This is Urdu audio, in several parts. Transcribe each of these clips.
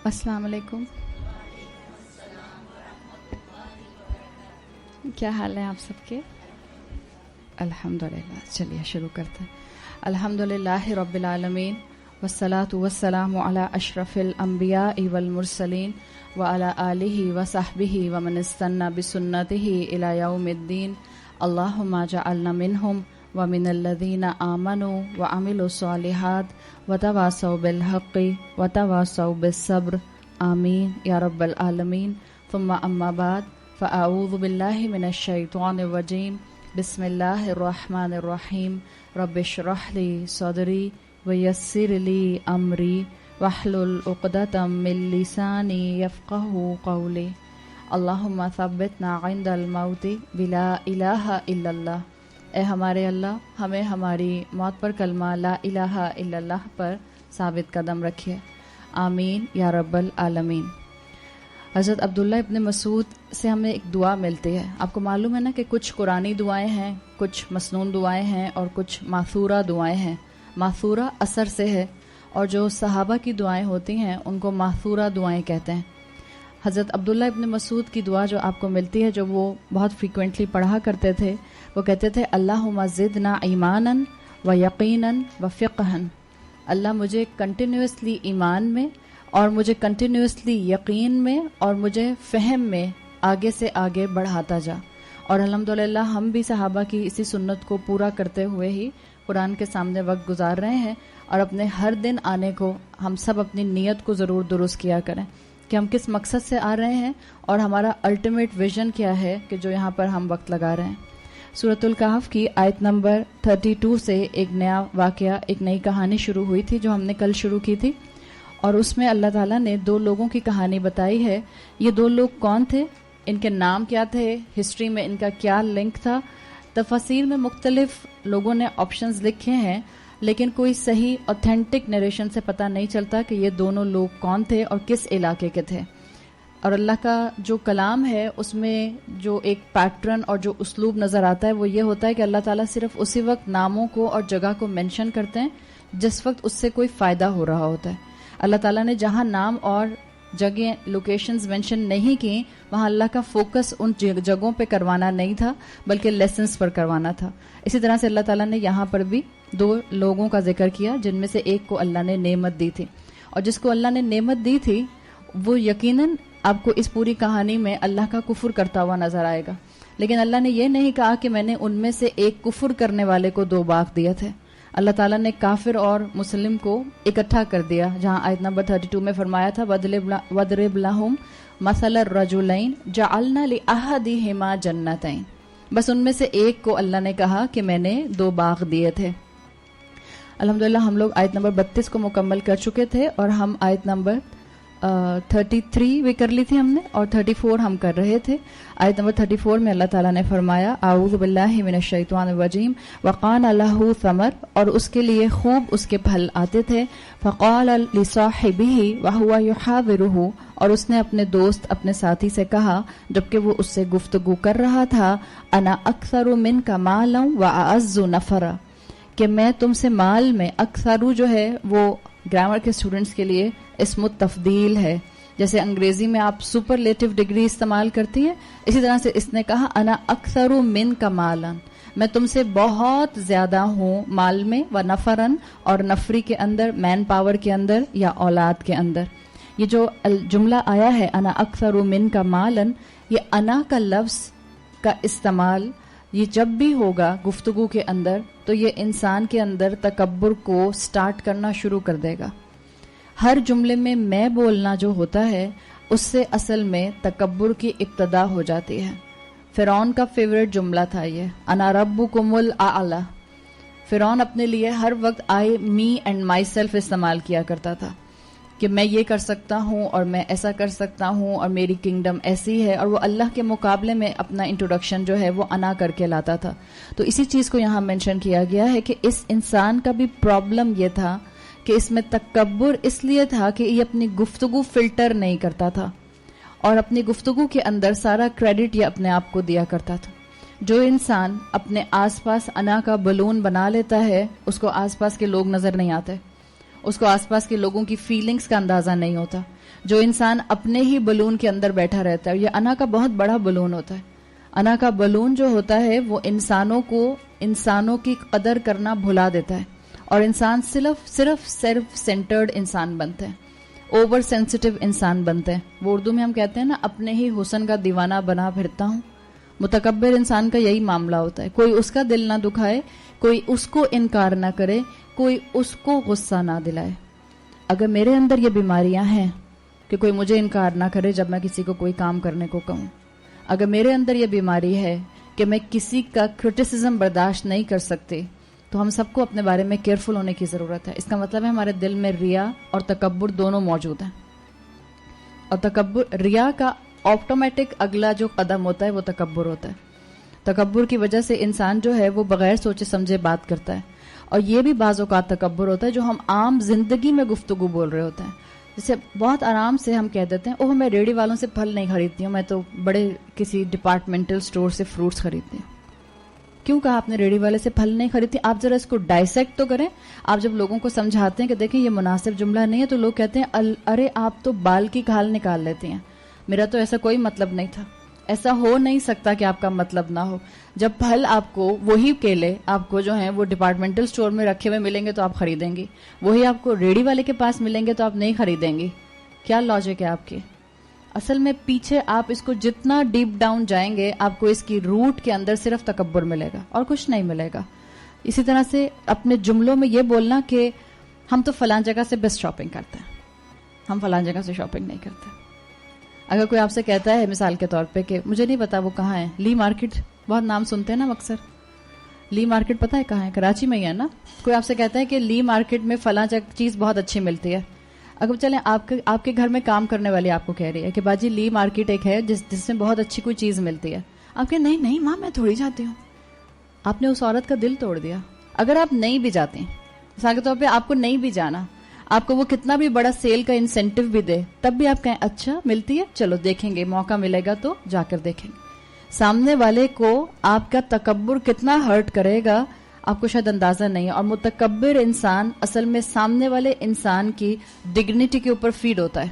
السلام علیکم. کیا حال ہے آپ سب کے؟ الحمدللہ. چلیے شروع کرتے ہیں. الحمدللہ رب العالمین والصلاة والسلام علی اشرف الانبیاء والمرسلین وعلی آلہ وصحبہ ومن استنى بسنتہ الی یوم الدین. اللہم اجعلنا منہم ومن الذین آمنوا وعملوا الصالحات وتواصوا بالحق وتواصوا بالصبر. آمین یا رب العالمین. ثم اما بعد فاعوذ باللہ من الشیطان الرجیم. بسم اللہ الرحمن الرحیم. رب اشرح لی صدری ویسر لی امری واحلل عقدۃ من لسانی یفقہوا قولی. اللہم ثبتنا عند الموت بلا الہ الا اللہ. اے ہمارے اللہ، ہمیں ہماری موت پر کلمہ لا الہ الا اللہ پر ثابت قدم رکھیے. آمین یا رب العالمین. حضرت عبداللہ ابن مسعود سے ہمیں ایک دعا ملتی ہے. آپ کو معلوم ہے نا کہ کچھ قرآنی دعائیں ہیں، کچھ مسنون دعائیں ہیں اور کچھ ماثورہ دعائیں ہیں. ماثورہ اثر سے ہے اور جو صحابہ کی دعائیں ہوتی ہیں ان کو ماثورہ دعائیں کہتے ہیں. حضرت عبداللہ ابن مسعود کی دعا جو آپ کو ملتی ہے، جو وہ بہت فریکوینٹلی پڑھا کرتے تھے، وہ کہتے تھے اللہم زدنا ایمانا و یقینا و فقہا. اللہ مجھے کنٹینیوسلی ایمان میں اور مجھے کنٹینیوسلی یقین میں اور مجھے فہم میں آگے سے آگے بڑھاتا جا. اور الحمدللہ ہم بھی صحابہ کی اسی سنت کو پورا کرتے ہوئے ہی قرآن کے سامنے وقت گزار رہے ہیں. اور اپنے ہر دن آنے کو ہم سب اپنی نیت کو ضرور درست کیا کریں کہ ہم کس مقصد سے آ رہے ہیں اور ہمارا الٹیمیٹ ویژن کیا ہے کہ جو یہاں پر ہم وقت لگا رہے ہیں. سورۃ الکہف کی آیت نمبر 32 سے ایک نیا واقعہ، ایک نئی کہانی شروع ہوئی تھی جو ہم نے کل شروع کی تھی. اور اس میں اللہ تعالیٰ نے دو لوگوں کی کہانی بتائی ہے. یہ دو لوگ کون تھے، ان کے نام کیا تھے، ہسٹری میں ان کا کیا لنک تھا. تفاسیر میں مختلف لوگوں نے آپشنز لکھے ہیں، لیکن کوئی صحیح اوتھینٹک نریشن سے پتہ نہیں چلتا کہ یہ دونوں لوگ کون تھے اور کس علاقے کے تھے. اور اللہ کا جو کلام ہے اس میں جو ایک پیٹرن اور جو اسلوب نظر آتا ہے وہ یہ ہوتا ہے کہ اللہ تعالیٰ صرف اسی وقت ناموں کو اور جگہ کو مینشن کرتے ہیں جس وقت اس سے کوئی فائدہ ہو رہا ہوتا ہے. اللہ تعالیٰ نے جہاں نام اور جگہیں لوکیشنز مینشن نہیں کی، وہاں اللہ کا فوکس ان جگہوں پہ کروانا نہیں تھا بلکہ لیسنز پر کروانا تھا. اسی طرح سے اللہ تعالیٰ نے یہاں پر بھی دو لوگوں کا ذکر کیا جن میں سے ایک کو اللہ نے نعمت دی تھی. اور جس کو اللہ نے نعمت دی تھی وہ یقیناً آپ کو اس پوری کہانی میں اللہ کا کفر کرتا ہوا نظر آئے گا. لیکن اللہ نے یہ نہیں کہا کہ میں نے ان میں سے ایک کفر کرنے والے کو 2 باغ دیے تھے. اللہ تعالیٰ نے کافر اور مسلم کو اکٹھا کر دیا، جہاں آیت نمبر 32 میں فرمایا تھا وَاضْرِبْ لَهُمْ مَثَلَ الرَّجُلَيْنِ جَعَلْنَا لِأَحَدِهِمَا جَنَّتَيْنِ. بس ان میں سے ایک کو اللہ نے کہا کہ میں نے 2 باغ دیے تھے. الحمدللہ ہم لوگ آیت نمبر 32 کو مکمل کر چکے تھے اور ہم آیت نمبر 33 بھی کر لی تھی ہم نے اور 34 ہم کر رہے تھے. آیت نمبر 34 میں اللہ تعالیٰ نے فرمایا اعوذ باللہ من الشیطان الرجیم وقان لہ ثمر، اور اس کے لیے خوب اس کے پھل آتے تھے. فقال لصاحبہ وہو یحاورہ، اور اس نے اپنے دوست اپنے ساتھی سے کہا جبکہ وہ اس سے گفتگو کر رہا تھا انا اکثر منک مالا واعز نفرا، کہ میں تم سے مال میں، اکثر جو ہے وہ گرامر کے اسٹوڈنٹس کے لیے اسم التفضیل ہے. جیسے انگریزی میں آپ سپرلیٹو ڈگری استعمال کرتی ہیں، اسی طرح سے اس نے کہا انا اکثر منک مالا، میں تم سے بہت زیادہ ہوں مال میں، و نفرن، اور نفری کے اندر، مین پاور کے اندر یا اولاد کے اندر. یہ جو جملہ آیا ہے انا اکثر منک مالا، یہ انا کا لفظ کا استعمال یہ جب بھی ہوگا گفتگو کے اندر تو یہ انسان کے اندر تکبر کو سٹارٹ کرنا شروع کر دے گا. ہر جملے میں میں بولنا جو ہوتا ہے اس سے اصل میں تکبر کی ابتدا ہو جاتی ہے. فرعون کا فیوریٹ جملہ تھا یہ انا ربکم الاعلی. فرعون اپنے لیے ہر وقت آئی، می اینڈ مائی سیلف استعمال کیا کرتا تھا کہ میں یہ کر سکتا ہوں اور میں ایسا کر سکتا ہوں اور میری کنگڈم ایسی ہے، اور وہ اللہ کے مقابلے میں اپنا انٹروڈکشن جو ہے وہ انا کر کے لاتا تھا. تو اسی چیز کو یہاں مینشن کیا گیا ہے کہ اس انسان کا بھی پرابلم یہ تھا کہ اس میں تکبر اس لیے تھا کہ یہ اپنی گفتگو فلٹر نہیں کرتا تھا اور اپنی گفتگو کے اندر سارا کریڈٹ یہ اپنے آپ کو دیا کرتا تھا. جو انسان اپنے آس پاس انا کا بلون بنا لیتا ہے اس کو آس پاس کے لوگ نظر نہیں آتے، اس کو آس پاس کے لوگوں کی فیلنگز کا اندازہ نہیں ہوتا. جو انسان اپنے ہی بلون کے اندر بیٹھا رہتا ہے, یہ انا کا بہت بڑا بلون ہوتا ہے. انا کا بلون جو ہوتا ہے وہ انسانوں کی قدر کرنا بھلا دیتا ہے, اور انسان صرف سینٹرڈ انسان بنتے ہیں, اوور سینسٹیو انسان بنتے ہیں. وہ اردو میں ہم کہتے ہیں نا, اپنے ہی حسن کا دیوانہ بنا پھرتا ہوں. متکبر انسان کا یہی معاملہ ہوتا ہے. کوئی اس کا دل نہ دکھائے, کوئی اس کو انکار نہ کرے, کوئی اس کو غصہ نہ دلائے. اگر میرے اندر یہ بیماریاں ہیں کہ کوئی مجھے انکار نہ کرے جب میں کسی کو کوئی کام کرنے کو کہوں, اگر میرے اندر یہ بیماری ہے کہ میں کسی کا کرٹیسزم برداشت نہیں کر سکتے, تو ہم سب کو اپنے بارے میں کیئرفل ہونے کی ضرورت ہے. اس کا مطلب ہے ہمارے دل میں ریا اور تکبر دونوں موجود ہیں. اور تکبر, ریا کا آٹومیٹک اگلا جو قدم ہوتا ہے وہ تکبر ہوتا ہے. تکبر کی وجہ سے انسان جو ہے وہ بغیر سوچے سمجھے بات کرتا ہے. اور یہ بھی بعض اوقات تکبر ہوتا ہے جو ہم عام زندگی میں گفتگو بول رہے ہوتے ہیں. جیسے بہت آرام سے ہم کہہ دیتے ہیں, اوہ میں ریڑھی والوں سے پھل نہیں خریدتی ہوں, میں تو بڑے کسی ڈپارٹمنٹل سٹور سے فروٹس خریدتی ہوں. کیوں کہا آپ نے ریڑھی والے سے پھل نہیں خریدتی؟ آپ ذرا اس کو ڈائسیکٹ تو کریں. آپ جب لوگوں کو سمجھاتے ہیں کہ دیکھیں یہ مناسب جملہ نہیں ہے, تو لوگ کہتے ہیں ارے آپ تو بال کی کھال نکال لیتے ہیں. میرا تو ایسا کوئی مطلب نہیں تھا. ایسا ہو نہیں سکتا کہ آپ کا مطلب نہ ہو. جب پھل آپ کو, وہی کیلے آپ کو جو ہیں وہ ڈپارٹمنٹل سٹور میں رکھے ہوئے ملیں گے تو آپ خریدیں گی, وہی آپ کو ریڑھی والے کے پاس ملیں گے تو آپ نہیں خریدیں گی. کیا لاجک ہے آپ کی؟ اصل میں پیچھے آپ اس کو جتنا ڈیپ ڈاؤن جائیں گے, آپ کو اس کی روٹ کے اندر صرف تکبر ملے گا اور کچھ نہیں ملے گا. اسی طرح سے اپنے جملوں میں یہ بولنا کہ ہم تو فلاں جگہ سے بیسٹ شاپنگ کرتے ہیں, ہم فلاں جگہ سے شاپنگ نہیں کرتے. اگر کوئی آپ سے کہتا ہے مثال کے طور پہ کہ مجھے نہیں پتا وہ کہاں ہے, لی مارکیٹ, بہت نام سنتے ہیں نا اکثر, لی مارکیٹ پتہ ہے کہاں ہے؟ کراچی میں ہی ہے نا. کوئی آپ سے کہتا ہے کہ لی مارکیٹ میں فلاں چیز بہت اچھی ملتی ہے. اگر چلیں آپ کے گھر میں کام کرنے والی آپ کو کہہ رہی ہے کہ باجی لی مارکیٹ ایک ہے جس میں بہت اچھی کوئی چیز ملتی ہے, آپ کہ نہیں ماں میں تھوڑی جاتی ہوں. آپ نے اس عورت کا دل توڑ دیا. اگر آپ نہیں بھی جاتے ہیں, مثال کے طور پہ آپ کو نہیں بھی جانا, آپ کو وہ کتنا بھی بڑا سیل کا انسینٹیو بھی دے, تب بھی آپ کہیں اچھا ملتی ہے, چلو دیکھیں گے, موقع ملے گا تو جا کر دیکھیں گے. سامنے والے کو آپ کا تکبر کتنا ہرٹ کرے گا آپ کو شاید اندازہ نہیں ہے. اور متکبر انسان اصل میں سامنے والے انسان کی ڈگنیٹی کے اوپر فیڈ ہوتا ہے,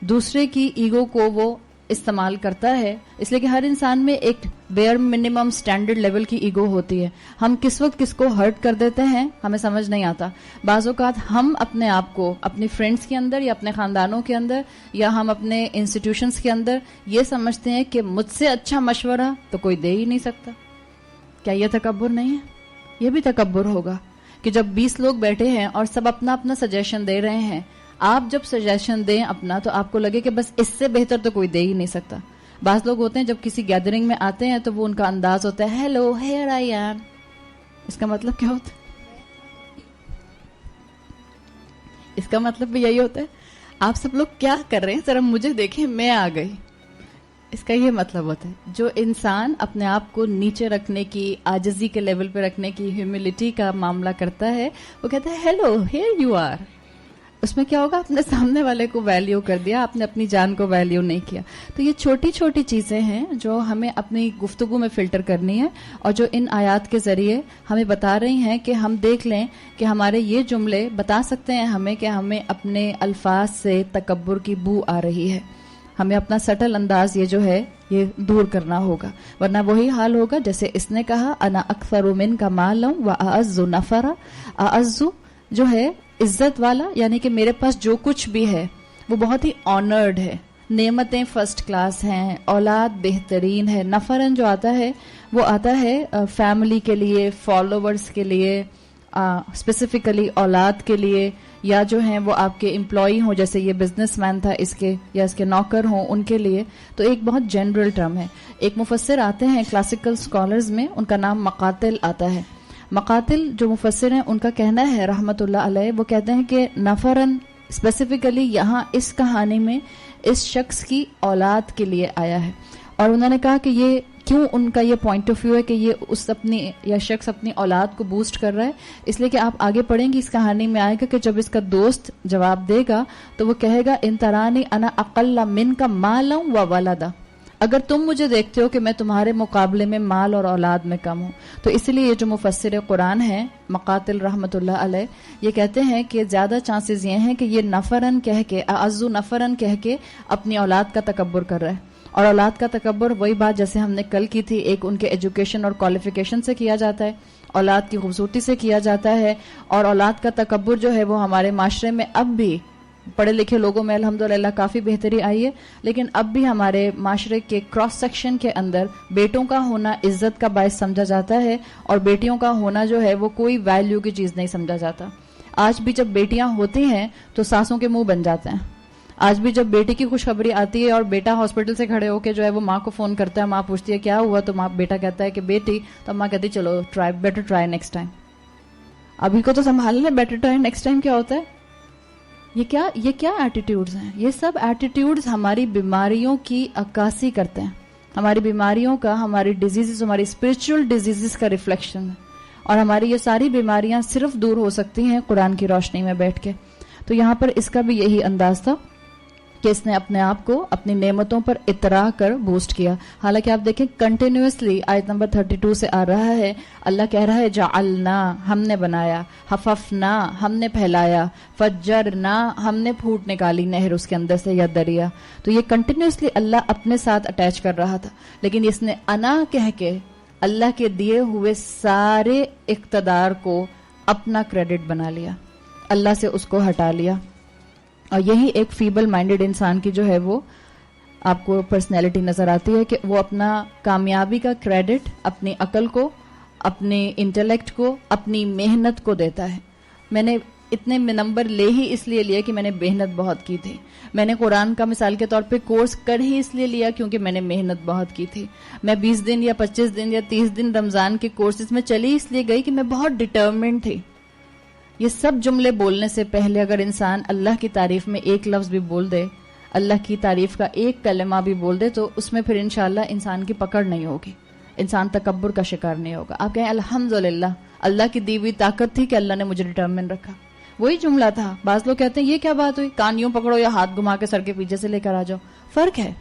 دوسرے کی ایگو کو وہ استعمال کرتا ہے. اس لیے کہ ہر انسان میں ایک بیئر منیمم سٹینڈرڈ لیول کی ایگو ہوتی ہے. ہم کس وقت کس کو ہرٹ کر دیتے ہیں ہمیں سمجھ نہیں آتا. بعض اوقات ہم اپنے آپ کو اپنی فرینڈس کے اندر یا اپنے خاندانوں کے اندر یا ہم اپنے انسٹیٹیوشنس کے اندر یہ سمجھتے ہیں کہ مجھ سے اچھا مشورہ تو کوئی دے ہی نہیں سکتا. کیا یہ تکبر نہیں ہے؟ یہ بھی تکبر ہوگا کہ جب 20 لوگ بیٹھے ہیں اور سب اپنا اپنا سجیشن دے رہے ہیں, آپ جب سجیشن دیں اپنا تو آپ کو لگے کہ بس اس سے بہتر تو کوئی دے ہی نہیں سکتا. بعض لوگ ہوتے ہیں جب کسی گیدرنگ میں آتے ہیں تو وہ ان کا انداز ہوتا ہے ہیلو ہیئر آئی ایم. اس کا مطلب کیا ہوتا ہے؟ اس کا مطلب بھی یہی ہوتا ہے آپ سب لوگ کیا کر رہے ہیں ذرا مجھے دیکھیں, میں آ گئی. اس کا یہ مطلب ہوتا ہے. جو انسان اپنے آپ کو نیچے رکھنے کی, عاجزی کے لیول پہ رکھنے کی, ہیوملٹی کا معاملہ کرتا ہے, وہ کہتا ہے ہیلو ہیئر یو آر. اس میں کیا ہوگا؟ آپ نے سامنے والے کو ویلیو کر دیا, آپ نے اپنی جان کو ویلیو نہیں کیا. تو یہ چھوٹی چھوٹی چیزیں ہیں جو ہمیں اپنی گفتگو میں فلٹر کرنی ہے, اور جو ان آیات کے ذریعے ہمیں بتا رہی ہیں کہ ہم دیکھ لیں کہ ہمارے یہ جملے بتا سکتے ہیں ہمیں کہ ہمیں اپنے الفاظ سے تکبر کی بو آ رہی ہے. ہمیں اپنا سٹل انداز یہ جو ہے یہ دور کرنا ہوگا, ورنہ وہی حال ہوگا جیسے اس نے کہا انا اکثر منک مالا واعز نفرا. اعز جو ہے عزت والا, یعنی کہ میرے پاس جو کچھ بھی ہے وہ بہت ہی آنرڈ ہے, نعمتیں فرسٹ کلاس ہیں, اولاد بہترین ہے. نفرن جو آتا ہے وہ آتا ہے فیملی کے لیے, فالوورز کے لیے, اسپیسیفکلی اولاد کے لیے, یا جو ہیں وہ آپ کے امپلائی ہوں جیسے یہ بزنس مین تھا اس کے, یا اس کے نوکر ہوں ان کے لیے. تو ایک بہت جنرل ٹرم ہے. ایک مفسر آتے ہیں کلاسیکل اسکالرز میں, ان کا نام مقاتل آتا ہے. مقاتل جو مفسر ہیں ان کا کہنا ہے رحمت اللہ علیہ, وہ کہتے ہیں کہ نفرن اسپیسیفکلی یہاں اس کہانی میں اس شخص کی اولاد کے لیے آیا ہے. اور انہوں نے کہا کہ یہ کیوں ان کا یہ پوائنٹ آف ویو ہے کہ یہ اس اپنی یا شخص اپنی اولاد کو بوسٹ کر رہا ہے, اس لیے کہ آپ آگے پڑھیں گی اس کہانی میں آئے گا کہ جب اس کا دوست جواب دے گا تو وہ کہے گا ان ترانی انا اقل منک مالا و ولدا. اگر تم مجھے دیکھتے ہو کہ میں تمہارے مقابلے میں مال اور اولاد میں کم ہوں. تو اس لیے یہ جو مفسر قرآن ہیں مقاتل رحمۃ اللہ علیہ یہ کہتے ہیں کہ زیادہ چانسز یہ ہیں کہ یہ نفرن کہہ کے اعزو نفرن کہہ کے اپنی اولاد کا تکبر کر رہا ہے. اور اولاد کا تکبر وہی بات جیسے ہم نے کل کی تھی, ایک ان کے ایجوکیشن اور کوالیفیکیشن سے کیا جاتا ہے, اولاد کی خوبصورتی سے کیا جاتا ہے, اور اولاد کا تکبر جو ہے وہ ہمارے معاشرے میں اب بھی پڑھے لکھے لوگوں میں الحمدللہ کافی بہتری آئی ہے, لیکن اب بھی ہمارے معاشرے کے کراس سیکشن کے اندر بیٹوں کا ہونا عزت کا باعث سمجھا جاتا ہے, اور بیٹیوں کا ہونا جو ہے وہ کوئی ویلیو کی چیز نہیں سمجھا جاتا. آج بھی جب بیٹیاں ہوتی ہیں تو ساسوں کے منہ بن جاتے ہیں. آج بھی جب بیٹی کی خوشخبری آتی ہے اور بیٹا ہاسپٹل سے کھڑے ہو کے جو ہے وہ ماں کو فون کرتا ہے, ماں پوچھتی ہے کیا ہوا, تو بیٹا کہتا ہے کہ بیٹی, تو ماں کہتی چلو بیٹر ٹرائی نیکسٹ ٹائم. ابھی کو تو سنبھال لیں, بیٹر ٹرائی نیکسٹ ٹائم کیا ہوتا ہے؟ یہ کیا ایٹیٹیوڈز ہیں؟ یہ سب ایٹیٹیوڈز ہماری بیماریوں کی عکاسی کرتے ہیں, ہماری بیماریوں کا, ہماری ڈیزیزز, ہماری اسپرچل ڈیزیزز کا ریفلیکشن ہے. اور ہماری یہ ساری بیماریاں صرف دور ہو سکتی ہیں قرآن کی روشنی میں بیٹھ کے. تو یہاں پر اس کا بھی یہی انداز تھا کہ اس نے اپنے آپ کو اپنی نعمتوں پر اطراء کر بوسٹ کیا. حالانکہ آپ دیکھیں کنٹینیوسلی آیت نمبر 32 سے آ رہا ہے, اللہ کہہ رہا ہے جعلنا, ہم نے بنایا, حففنا, ہم نے پھیلایا, فجرنا, ہم نے پھوٹ نکالی نہر اس کے اندر سے یا دریا. تو یہ کنٹینیوسلی اللہ اپنے ساتھ اٹیچ کر رہا تھا, لیکن اس نے انا کہہ کے اللہ کے دیے ہوئے سارے اقتدار کو اپنا کریڈٹ بنا لیا, اللہ سے اس کو ہٹا لیا. اور یہی ایک فیبل مائنڈڈ انسان کی جو ہے وہ آپ کو پرسنالٹی نظر آتی ہے کہ وہ اپنا کامیابی کا کریڈٹ اپنی عقل کو, اپنے انٹلیکٹ کو, اپنی محنت کو دیتا ہے. میں نے اتنے نمبر لے ہی اس لیے لیا کہ میں نے محنت بہت کی تھی. میں نے قرآن کا مثال کے طور پہ کورس کر ہی اس لیے لیا کیونکہ میں نے محنت بہت کی تھی. میں 20 دن یا 25 دن یا 30 دن رمضان کے کورسز میں چلی اس لیے گئی کہ میں بہت ڈٹرمنڈ تھی. یہ سب جملے بولنے سے پہلے اگر انسان اللہ کی تعریف میں ایک لفظ بھی بول دے, اللہ کی تعریف کا ایک کلمہ بھی بول دے, تو اس میں پھر انشاءاللہ انسان کی پکڑ نہیں ہوگی, انسان تکبر کا شکار نہیں ہوگا. آپ کہیں الحمدللہ اللہ کی دی ہوئی طاقت تھی کہ اللہ نے مجھے ڈٹرمن رکھا. وہی جملہ تھا. بعض لوگ کہتے ہیں یہ کیا بات ہوئی, کان یوں پکڑو یا ہاتھ گھما کے سر کے پیچھے سے لے کر آ جاؤ. فرق ہے,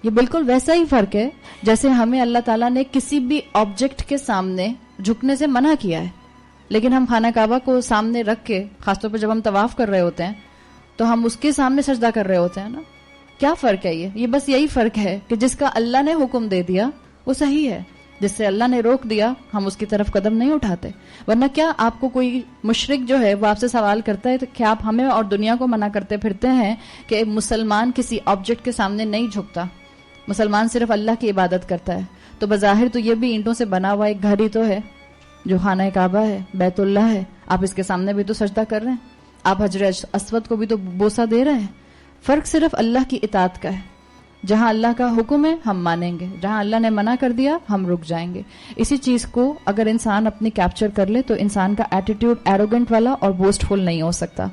یہ بالکل ویسا ہی فرق ہے جیسے ہمیں اللہ تعالیٰ نے کسی بھی آبجیکٹ کے سامنے جھکنے سے منع کیا ہے, لیکن ہم خانہ کعبہ کو سامنے رکھ کے, خاص طور پہ جب ہم طواف کر رہے ہوتے ہیں تو ہم اس کے سامنے سجدہ کر رہے ہوتے ہیں نا. کیا فرق ہے؟ یہ بس یہی فرق ہے کہ جس کا اللہ نے حکم دے دیا وہ صحیح ہے, جس سے اللہ نے روک دیا ہم اس کی طرف قدم نہیں اٹھاتے. ورنہ کیا آپ کو کوئی مشرک جو ہے وہ آپ سے سوال کرتا ہے تو کیا آپ ہمیں اور دنیا کو منع کرتے پھرتے ہیں کہ مسلمان کسی آبجیکٹ کے سامنے نہیں جھکتا, مسلمان صرف اللہ کی عبادت کرتا ہے. تو بظاہر تو یہ بھی اینٹوں سے بنا ہوا ایک گھر ہی تو ہے جو خانہ کعبہ ہے, بیت اللہ ہے. آپ اس کے سامنے بھی تو سجدہ کر رہے ہیں, آپ حجر اسود کو بھی تو بوسہ دے رہے ہیں. فرق صرف اللہ کی اطاعت کا ہے. جہاں اللہ کا حکم ہے ہم مانیں گے, جہاں اللہ نے منع کر دیا ہم رک جائیں گے. اسی چیز کو اگر انسان اپنی کیپچر کر لے تو انسان کا ایٹیٹیوڈ ایروگنٹ والا اور بوسٹ فل نہیں ہو سکتا.